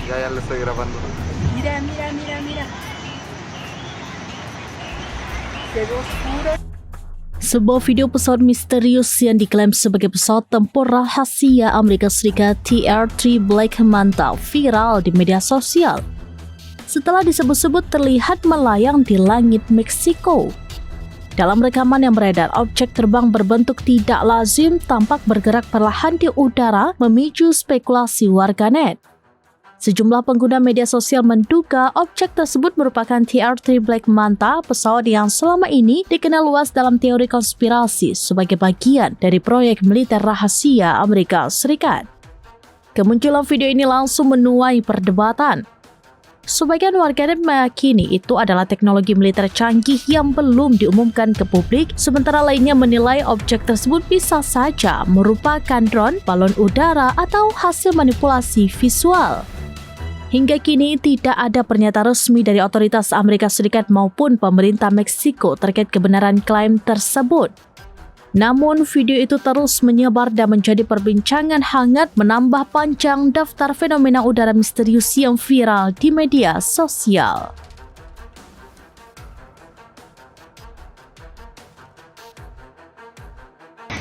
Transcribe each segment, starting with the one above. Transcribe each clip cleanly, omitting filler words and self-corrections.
Ya lo estoy grabando. Mira, mira, mira, mira. Se ve oscuro. Sebuah video pesawat misterius yang diklaim sebagai pesawat tempur rahasia Amerika Serikat TR-3 Black Manta viral di media sosial. Setelah disebut-sebut terlihat melayang di langit Meksiko. Dalam rekaman yang beredar, objek terbang berbentuk tidak lazim tampak bergerak perlahan di udara memicu spekulasi warganet. Sejumlah pengguna media sosial menduga objek tersebut merupakan TR-3 Black Manta, pesawat yang selama ini dikenal luas dalam teori konspirasi sebagai bagian dari proyek militer rahasia Amerika Serikat. Kemunculan video ini langsung menuai perdebatan. Sebagian warganet meyakini itu adalah teknologi militer canggih yang belum diumumkan ke publik, sementara lainnya menilai objek tersebut bisa saja merupakan drone, balon udara, atau hasil manipulasi visual. Hingga kini tidak ada pernyataan resmi dari otoritas Amerika Serikat maupun pemerintah Meksiko terkait kebenaran klaim tersebut. Namun video itu terus menyebar dan menjadi perbincangan hangat, menambah panjang daftar fenomena udara misterius yang viral di media sosial.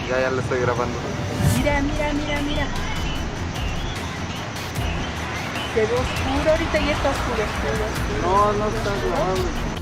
Ya lo estoy grabando. Mira, mira, mira, mira. Se ve oscuro ahorita y está oscuro, oscuro, oscuro. No está grabando.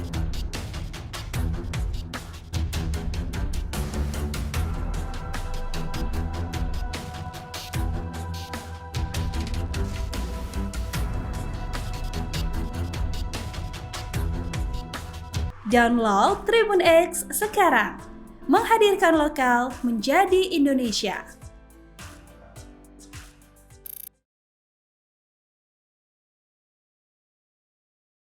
Download Tribun X sekarang, menghadirkan lokal menjadi Indonesia.